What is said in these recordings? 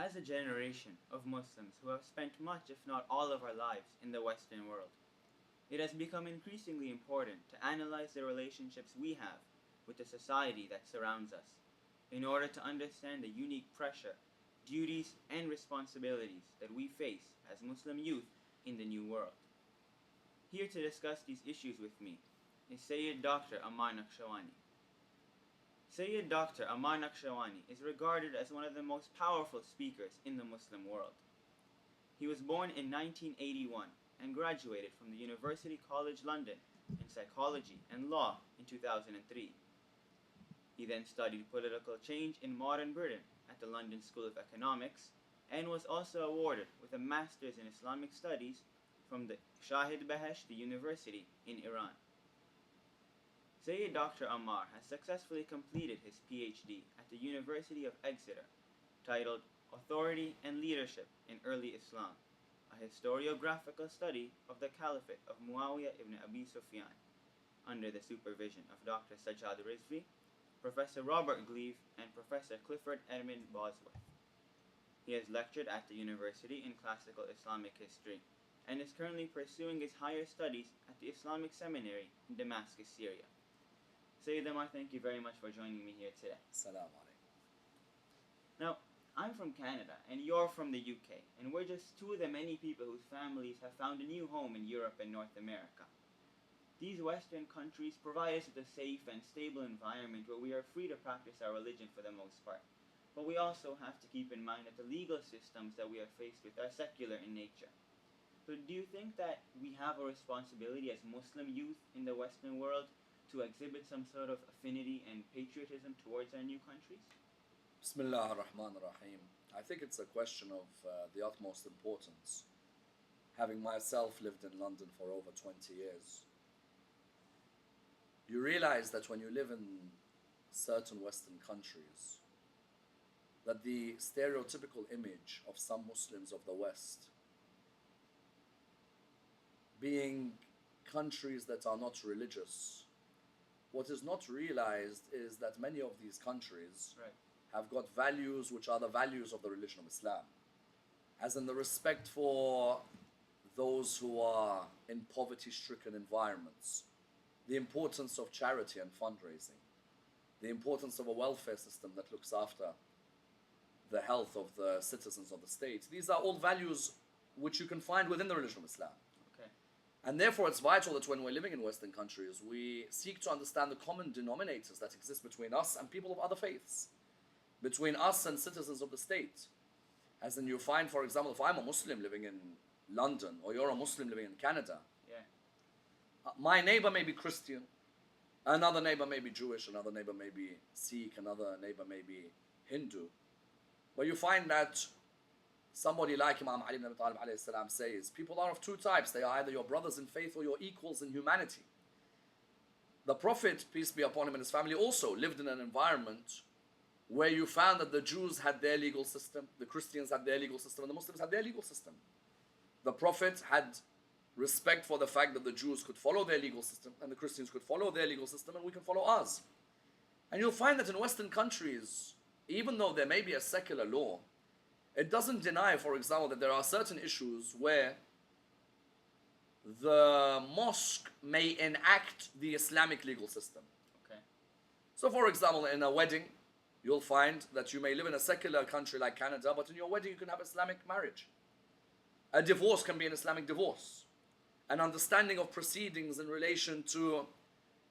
As a generation of Muslims who have spent much, if not all, of our lives in the Western world, it has become increasingly important to analyze the relationships we have with the society that surrounds us, in order to understand the unique pressure, duties, and responsibilities that we face as Muslim youth in the new world. Here to discuss these issues with me is Sayyid Dr. Ammar Nakshawani. Sayyid Dr. Ammar Nakshawani is regarded as one of the most powerful speakers in the Muslim world. He was born in 1981 and graduated from the University College London in psychology and law in 2003. He then studied political change in modern Britain at the London School of Economics and was also awarded with a Master's in Islamic Studies from the Shahid Beheshti University in Iran. Sayyid Dr. Ammar has successfully completed his PhD at the University of Exeter, titled Authority and Leadership in Early Islam, a historiographical study of the Caliphate of Muawiyah ibn Abi Sufyan, under the supervision of Dr. Sajjad Rizvi, Professor Robert Gleave, and Professor Clifford Edmund Bosworth. He has lectured at the university in classical Islamic history and is currently pursuing his higher studies at the Islamic Seminary in Damascus, Syria. Sayyid Ammar, thank you very much for joining me here today. Assalamu alaikum. Now, I'm from Canada and you're from the UK, and we're just two of the many people whose families have found a new home in Europe and North America. These Western countries provide us with a safe and stable environment where we are free to practice our religion for the most part. But we also have to keep in mind that the legal systems that we are faced with are secular in nature. So do you think that we have a responsibility as Muslim youth in the Western world to exhibit some sort of affinity and patriotism towards our new countries? Bismillah ar-Rahman ar-Rahim. I think it's a question of the utmost importance. Having myself lived in London for over 20 years, you realize that when you live in certain Western countries, that the stereotypical image of some Muslims of the West being countries that are not religious, what is not realized is that many of these countries have got values which are the values of the religion of Islam, as in the respect for those who are in poverty-stricken environments, the importance of charity and fundraising, the importance of a welfare system that looks after the health of the citizens of the state. These are all values which you can find within the religion of Islam. And therefore it's vital that when we're living in Western countries, we seek to understand the common denominators that exist between us and people of other faiths, between us and citizens of the state. As in you find, for example, if I'm a Muslim living in London, or you're a Muslim living in Canada, my neighbor may be Christian, another neighbor may be Jewish, another neighbor may be Sikh, another neighbor may be Hindu. But you find that somebody like Imam Ali ibn Abi Talib alayhi salam says, people are of two types. They are either your brothers in faith or your equals in humanity. The Prophet, peace be upon him, and his family also lived in an environment where you found that the Jews had their legal system, the Christians had their legal system, and the Muslims had their legal system. The Prophet had respect for the fact that the Jews could follow their legal system and the Christians could follow their legal system, and we can follow ours. And you'll find that in Western countries, even though there may be a secular law, it doesn't deny, for example, that there are certain issues where the mosque may enact the Islamic legal system. So, for example, in a wedding, you'll find that you may live in a secular country like Canada, but in your wedding you can have Islamic marriage. A divorce can be an Islamic divorce. An understanding of proceedings in relation to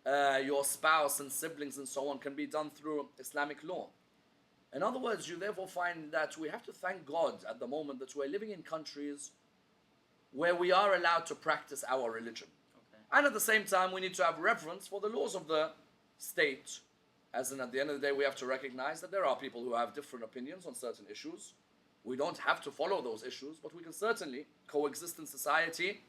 your spouse and siblings and so on can be done through Islamic law. In other words, you therefore find that we have to thank God at the moment that we're living in countries where we are allowed to practice our religion. And at the same time, we need to have reverence for the laws of the state. As in, at the end of the day, we have to recognize that there are people who have different opinions on certain issues. We don't have to follow those issues, but we can certainly coexist in society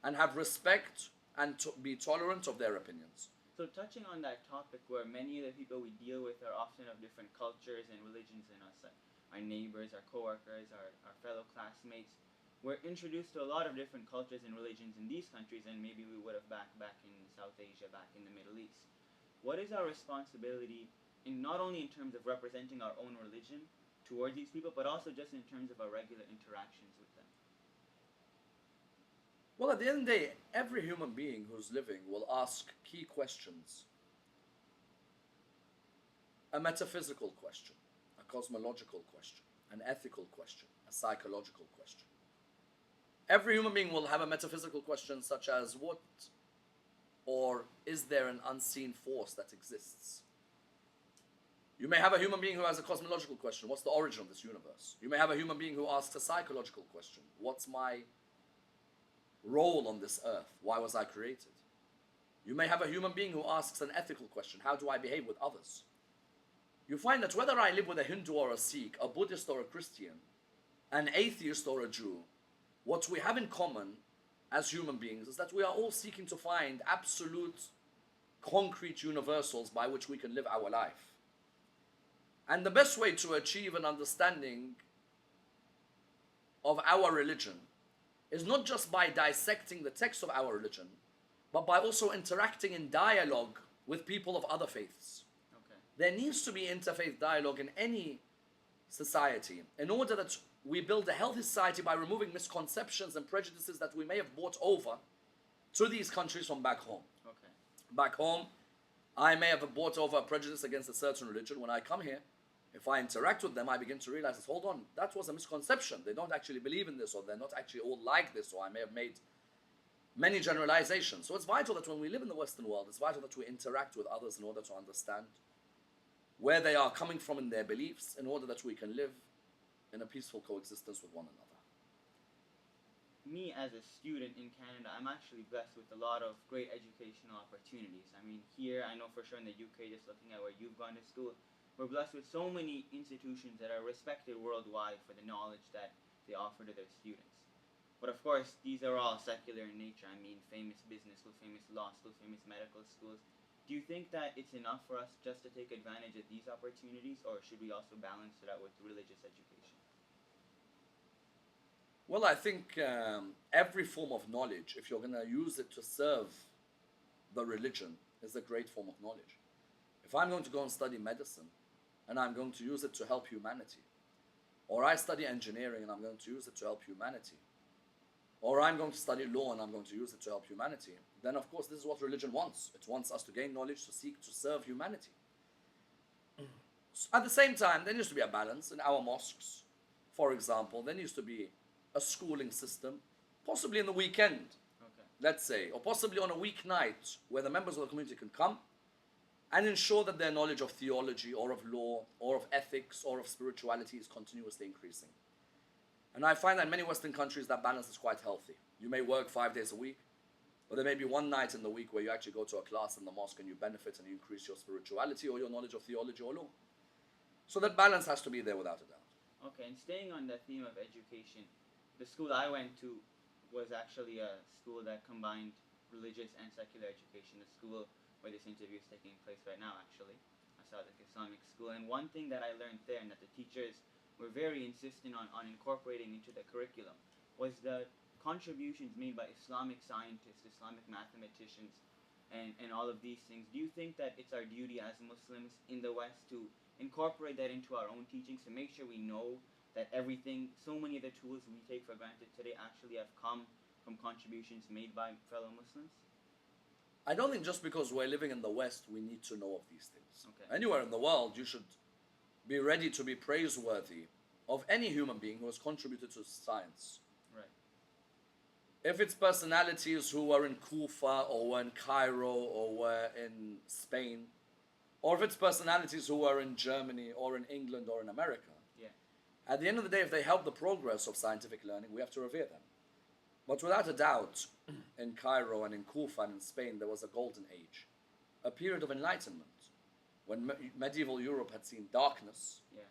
and have respect and be tolerant of their opinions. So touching on that topic, where many of the people we deal with are often of different cultures and religions than us, our neighbors, our co-workers, our fellow classmates, we're introduced to a lot of different cultures and religions in these countries than maybe we would have back in South Asia, back in the Middle East. What is our responsibility, in not only in terms of representing our own religion, towards these people, but also just in terms of our regular interactions with them? Well, at the end of the day, every human being who's living will ask key questions. A metaphysical question, a cosmological question, an ethical question, a psychological question. Every human being will have a metaphysical question such as what or is there an unseen force that exists? You may have a human being who has a cosmological question. What's the origin of this universe? You may have a human being who asks a psychological question. What's my role on this earth? Why was I created? You may have a human being who asks an ethical question. How do I behave with others? You find that whether I live with a Hindu or a Sikh, a Buddhist or a Christian, an atheist or a Jew, what we have in common as human beings is that we are all seeking to find absolute, concrete universals by which we can live our life. And the best way to achieve an understanding of our religion is not just by dissecting the text of our religion, but by also interacting in dialogue with people of other faiths. Okay. There needs to be interfaith dialogue in any society in order that we build a healthy society by removing misconceptions and prejudices that we may have brought over to these countries from back home. Okay. Back home, I may have brought over a prejudice against a certain religion. When I come here, if I interact with them, I begin to realize, hold on, that was a misconception. They don't actually believe in this, or they're not actually all like this, or I may have made many generalizations. So it's vital that when we live in the Western world, it's vital that we interact with others in order to understand where they are coming from in their beliefs, in order that we can live in a peaceful coexistence with one another. Me as a student in Canada, I'm actually blessed with a lot of great educational opportunities. I mean, here, I know for sure in the UK, just looking at where you've gone to school, we're blessed with so many institutions that are respected worldwide for the knowledge that they offer to their students. But of course, these are all secular in nature. I mean, famous business schools, famous law schools, famous medical schools. Do you think that it's enough for us just to take advantage of these opportunities, or should we also balance it out with religious education? Well, I think every form of knowledge, if you're going to use it to serve the religion, is a great form of knowledge. If I'm going to go and study medicine, and I'm going to use it to help humanity, or I study engineering and I'm going to use it to help humanity, or I'm going to study law and I'm going to use it to help humanity, then of course this is what religion wants. It wants us to gain knowledge, to seek to serve humanity. At the same time, there needs to be a balance in our mosques. For example, there needs to be a schooling system, possibly in the weekend, let's say, or possibly on a weeknight, where the members of the community can come and ensure that their knowledge of theology or of law or of ethics or of spirituality is continuously increasing. And I find that in many Western countries that balance is quite healthy. You may work 5 days a week, but there may be one night in the week where you actually go to a class in the mosque and you benefit and you increase your spirituality or your knowledge of theology or law. So that balance has to be there without a doubt. Okay, and staying on the theme of education, the school I went to was actually a school that combined religious and secular education, a school where this interview is taking place right now, actually, As-Sadiq Islamic school. And one thing that I learned there, and that the teachers were very insistent on incorporating into the curriculum, was the contributions made by Islamic scientists, Islamic mathematicians, and all of these things. Do you think that it's our duty as Muslims in the West to incorporate that into our own teachings, to make sure we know that everything, so many of the tools we take for granted today actually have come from contributions made by fellow Muslims? I don't think just because we're living in the West, we need to know of these things. Okay. Anywhere in the world, you should be ready to be praiseworthy of any human being who has contributed to science. Right. If it's personalities who were in Kufa or were in Cairo or were in Spain, or if it's personalities who were in Germany or in England or in America, yeah. At the end of the day, if they help the progress of scientific learning, we have to revere them. But without a doubt, in Cairo and in Kufa and in Spain, there was a golden age, a period of enlightenment, when medieval Europe had seen darkness, yeah.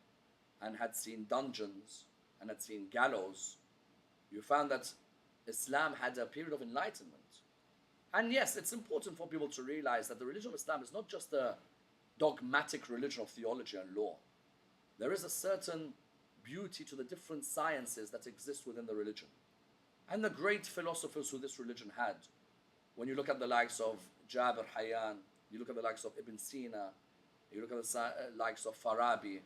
and had seen dungeons and had seen gallows. You found that Islam had a period of enlightenment. And yes, it's important for people to realize that the religion of Islam is not just a dogmatic religion of theology and law. There is a certain beauty to the different sciences that exist within the religion. And the great philosophers who this religion had, when you look at the likes of Jabir Hayyan, you look at the likes of Ibn Sina, you look at the likes of Farabi,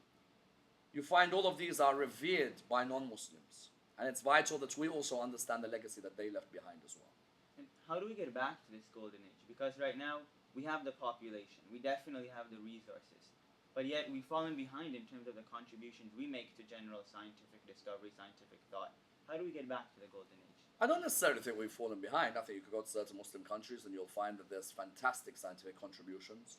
you find all of these are revered by non-Muslims. And it's vital that we also understand the legacy that they left behind as well. And how do we get back to this golden age? Because right now, we have the population, we definitely have the resources, but yet we've fallen behind in terms of the contributions we make to general scientific discovery, scientific thought. How do we get back to the golden age? I don't necessarily think we've fallen behind. I think you could go to certain Muslim countries and you'll find that there's fantastic scientific contributions,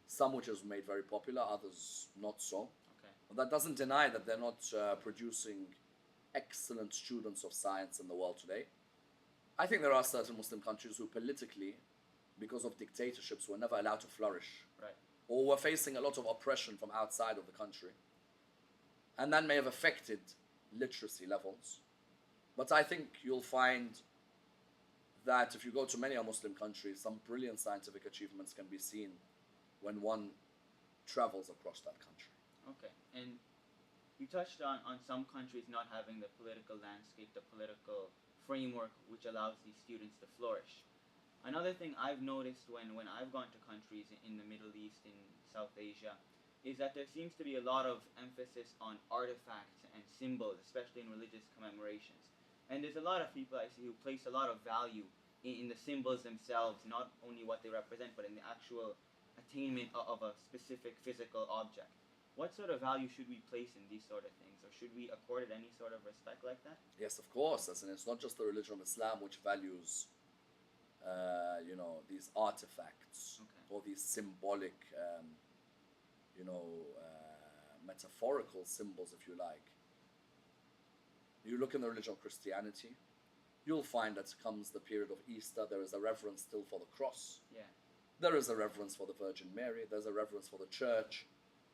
some which is made very popular, others not so. Okay. But that doesn't deny that they're not producing excellent students of science in the world today. I think there are certain Muslim countries who politically, because of dictatorships, were never allowed to flourish. Right. Or were facing a lot of oppression from outside of the country. And that may have affected literacy levels. But I think you'll find that if you go to many Muslim countries, some brilliant scientific achievements can be seen when one travels across that country. Okay. And you touched on some countries not having the political landscape, the political framework which allows these students to flourish. Another thing I've noticed when I've gone to countries in the Middle East, in South Asia, is that there seems to be a lot of emphasis on artifacts and symbols, especially in religious commemorations. And there's a lot of people I see who place a lot of value in the symbols themselves, not only what they represent, but in the actual attainment of a specific physical object. What sort of value should we place in these sort of things, or should we accord it any sort of respect like that? Yes, of course. As in, it's not just the religion of Islam which values these artifacts, okay, or these symbolic, metaphorical symbols, if you like. You look in the religion of Christianity, you'll find that comes the period of Easter, there is a reverence still for the cross. Yeah. There is a reverence for the Virgin Mary, there's a reverence for the church,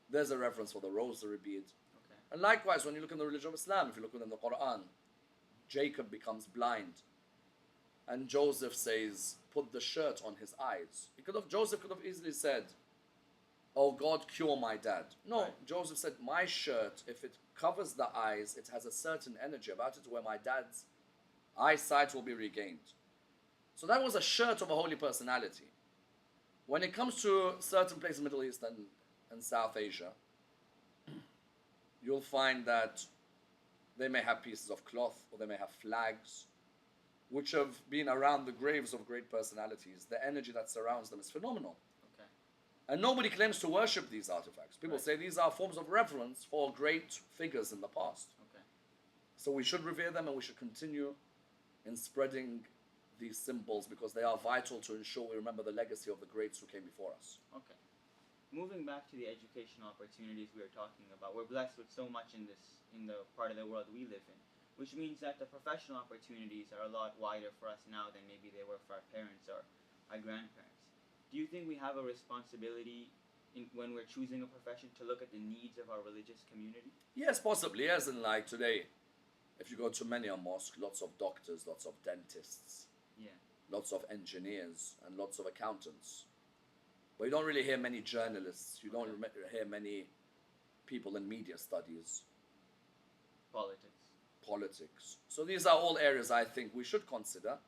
there's a reverence for the rosary bead. Okay. And likewise, when you look in the religion of Islam, if you look within the Quran, Jacob becomes blind. And Joseph says, put the shirt on his eyes. Joseph could have easily said, oh God, cure my dad. No, right. Joseph said, my shirt, if it covers the eyes, it has a certain energy about it where my dad's eyesight will be regained. So that was a shirt of a holy personality. When it comes to certain places in the Middle East and South Asia, you'll find that they may have pieces of cloth, or they may have flags, which have been around the graves of great personalities. The energy that surrounds them is phenomenal. Okay. And nobody claims to worship these artifacts. People say these are forms of reverence for great figures in the past. Okay. So we should revere them, and we should continue in spreading these symbols, because they are vital to ensure we remember the legacy of the greats who came before us. Okay. Moving back to the educational opportunities we were talking about, we're blessed with so much in the part of the world we live in, which means that the professional opportunities are a lot wider for us now than maybe they were for our parents or our grandparents. Do you think we have a responsibility when we're choosing a profession to look at the needs of our religious community? Yes, possibly. As in, like today, if you go to many a mosque, lots of doctors, lots of dentists, lots of engineers, and lots of accountants. But you don't really hear many journalists. You don't hear many people in media studies. Politics. So these are all areas I think we should consider,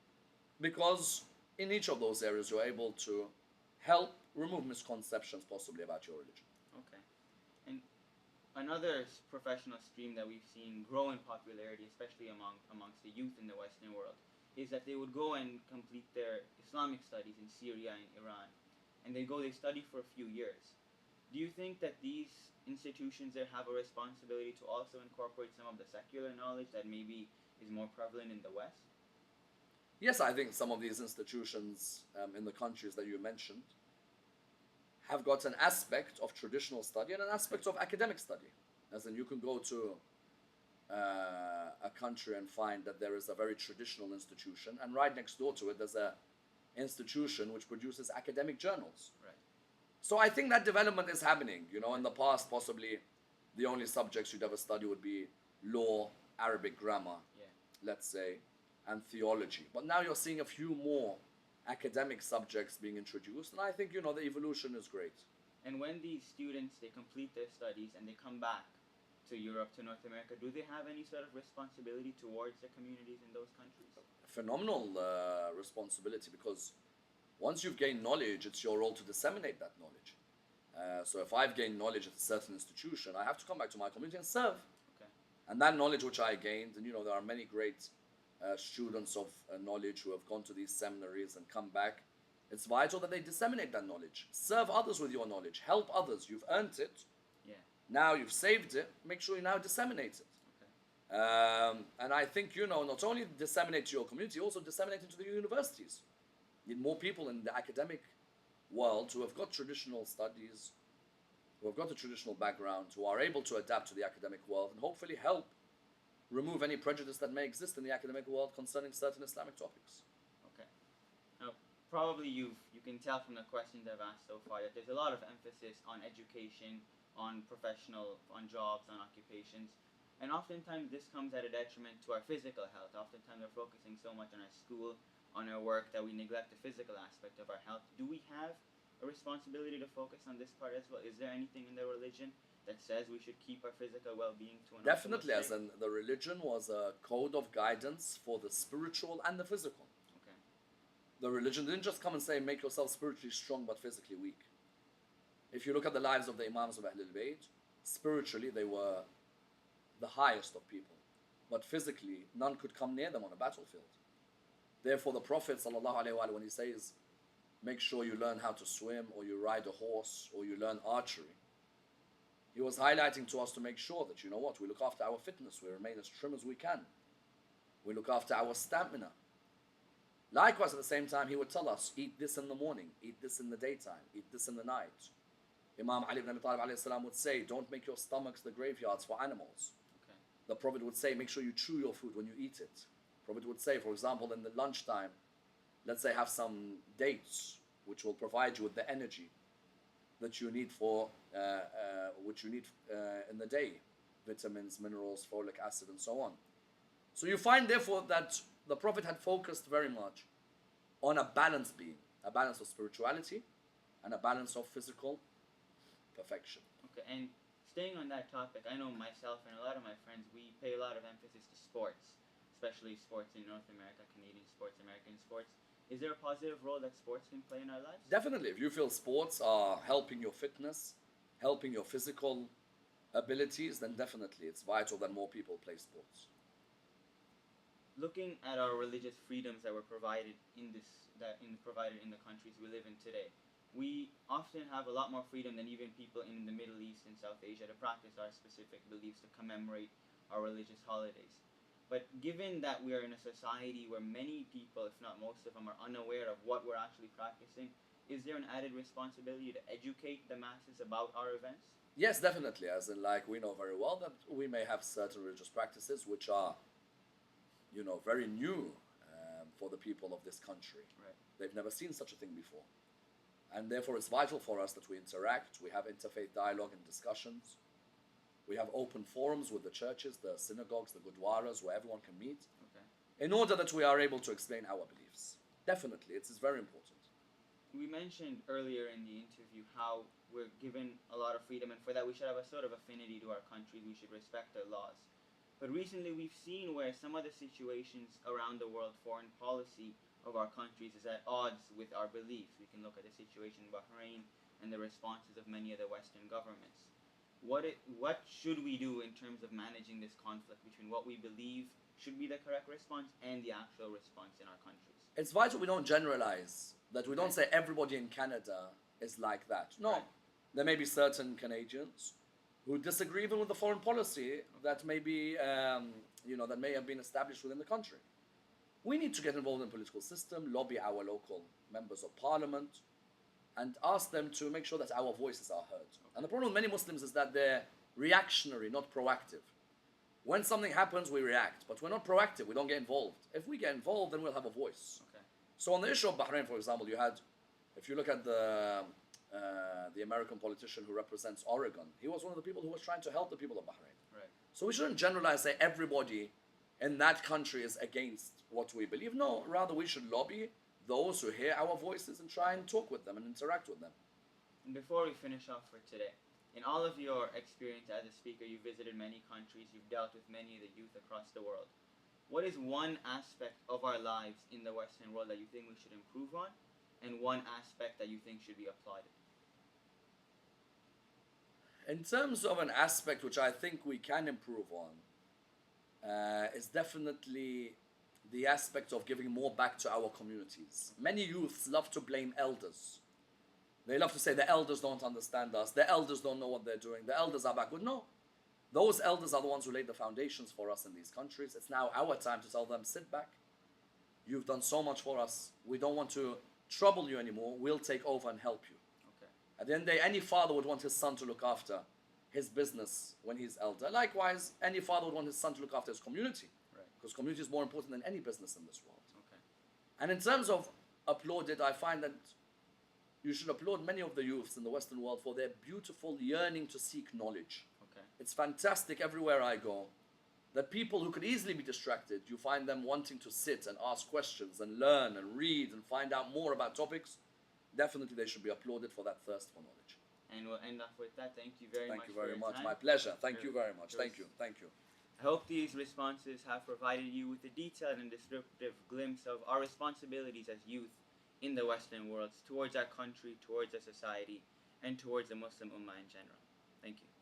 because in each of those areas you're able to help remove misconceptions possibly about your religion. Okay. And another professional stream that we've seen grow in popularity, especially amongst the youth in the Western world, is that they would go and complete their Islamic studies in Syria and Iran. And they study for a few years. Do you think that these institutions there have a responsibility to also incorporate some of the secular knowledge that maybe is more prevalent in the West? Yes, I think some of these institutions in the countries that you mentioned have got an aspect of traditional study and an aspect of academic study. As in, you can go to a country and find that there is a very traditional institution, and right next door to it there's a institution which produces academic journals. Right. So I think that development is happening. In the past, possibly the only subjects you'd ever study would be law, Arabic grammar, let's say, and theology. But now you're seeing a few more academic subjects being introduced, and I think, the evolution is great. And when these students, they complete their studies and they come back to Europe, to North America, do they have any sort of responsibility towards the communities in those countries? Phenomenal responsibility, because once you've gained knowledge, it's your role to disseminate that knowledge. So if I've gained knowledge at a certain institution, I have to come back to my community and serve. Okay. And that knowledge which I gained, and there are many great students of knowledge who have gone to these seminaries and come back. It's vital that they disseminate that knowledge. Serve others with your knowledge. Help others. You've earned it. Yeah. Now you've saved it. Make sure you now disseminate it. Okay. And I think, not only disseminate to your community, also disseminate into the universities. You need more people in the academic world who have got traditional studies, who have got a traditional background, who are able to adapt to the academic world and hopefully help remove any prejudice that may exist in the academic world concerning certain Islamic topics. Okay. Now, probably you can tell from the questions I've asked so far that there's a lot of emphasis on education, on jobs, on occupations, and oftentimes this comes at a detriment to our physical health. Oftentimes we're focusing so much on our school, on our work, that we neglect the physical aspect of our health. Do we have a responsibility to focus on this part as well? Is there anything in the religion that says we should keep our physical well-being to an Definitely, optimal as in the religion was a code of guidance for the spiritual and the physical. Okay. The religion didn't just come and say, make yourself spiritually strong but physically weak. If you look at the lives of the Imams of Ahlul Bayt, spiritually they were the highest of people, but physically none could come near them on a battlefield. Therefore the Prophet ﷺ, when he says, make sure you learn how to swim, or you ride a horse, or you learn archery, he was highlighting to us to make sure that, we look after our fitness, we remain as trim as we can. We look after our stamina. Likewise, at the same time, he would tell us, eat this in the morning, eat this in the daytime, eat this in the night. Imam Ali ibn Abi Talib alayhi salam would say, don't make your stomachs the graveyards for animals. Okay. The Prophet would say, make sure you chew your food when you eat it. The Prophet would say, for example, in the lunchtime, let's say have some dates, which will provide you with the energy that you need in the day, vitamins, minerals, folic acid, and so on. So you find, therefore, that the Prophet had focused very much on a balanced being, a balance of spirituality and a balance of physical perfection. Okay, and staying on that topic, I know myself and a lot of my friends, we pay a lot of emphasis to sports, especially sports in North America, Canadian sports, American sports. Is there a positive role that sports can play in our lives? Definitely. If you feel sports are helping your fitness, helping your physical abilities, then definitely it's vital that more people play sports. Looking at our religious freedoms that were provided in the countries we live in today, we often have a lot more freedom than even people in the Middle East and South Asia to practice our specific beliefs, to commemorate our religious holidays. But given that we are in a society where many people, if not most of them, are unaware of what we're actually practicing, is there an added responsibility to educate the masses about our events? Yes, definitely. As in, we know very well that we may have certain religious practices which are, very new for the people of this country. Right. They've never seen such a thing before. And therefore it's vital for us that we interact, we have interfaith dialogue and discussions. We have open forums with the churches, the synagogues, the gurdwaras, where everyone can meet, in order that we are able to explain our beliefs. Definitely, it is very important. We mentioned earlier in the interview how we're given a lot of freedom, and for that we should have a sort of affinity to our country, we should respect their laws. But recently we've seen where some of the situations around the world, foreign policy of our countries, is at odds with our beliefs. We can look at the situation in Bahrain and the responses of many of the Western governments. What should we do in terms of managing this conflict between what we believe should be the correct response and the actual response in our countries? It's vital we don't generalize, that we don't say everybody in Canada is like that. No, right. There may be certain Canadians who disagree even with the foreign policy that may be, that may have been established within the country. We need to get involved in the political system, lobby our local members of parliament, and ask them to make sure that our voices are heard. And the problem with many Muslims is that they're reactionary, not proactive. When something happens, we react, but we're not proactive, we don't get involved. If we get involved, then we'll have a voice. Okay. So on the issue of Bahrain, for example, if you look at the American politician who represents Oregon, he was one of the people who was trying to help the people of Bahrain. Right. So we shouldn't generalize, say everybody in that country is against what we believe. No, rather we should lobby those who hear our voices and try and talk with them and interact with them. And before we finish off for today, in all of your experience as a speaker, you've visited many countries, you've dealt with many of the youth across the world. What is one aspect of our lives in the Western world that you think we should improve on, and one aspect that you think should be applauded? In terms of an aspect which I think we can improve on, is definitely the aspect of giving more back to our communities. Many youths love to blame elders. They love to say the elders don't understand us, the elders don't know what they're doing, the elders are backward. No, those elders are the ones who laid the foundations for us in these countries. It's now our time to tell them, sit back. You've done so much for us. We don't want to trouble you anymore. We'll take over and help you. Okay. At the end of the day, any father would want his son to look after his business when he's elder. Likewise, any father would want his son to look after his community. Right. Because community is more important than any business in this world. Okay. And in terms of applauded, I find that you should applaud many of the youths in the Western world for their beautiful yearning to seek knowledge. Okay. It's fantastic everywhere I go that people who could easily be distracted, you find them wanting to sit and ask questions and learn and read and find out more about topics. Definitely they should be applauded for that thirst for knowledge. And we'll end off with that. Thank you very much. Thank you very much. Time. My pleasure. Thank you very much. Thank you. Thank you. I hope these responses have provided you with a detailed and descriptive glimpse of our responsibilities as youth in the Western world towards our country, towards our society, and towards the Muslim Ummah in general. Thank you.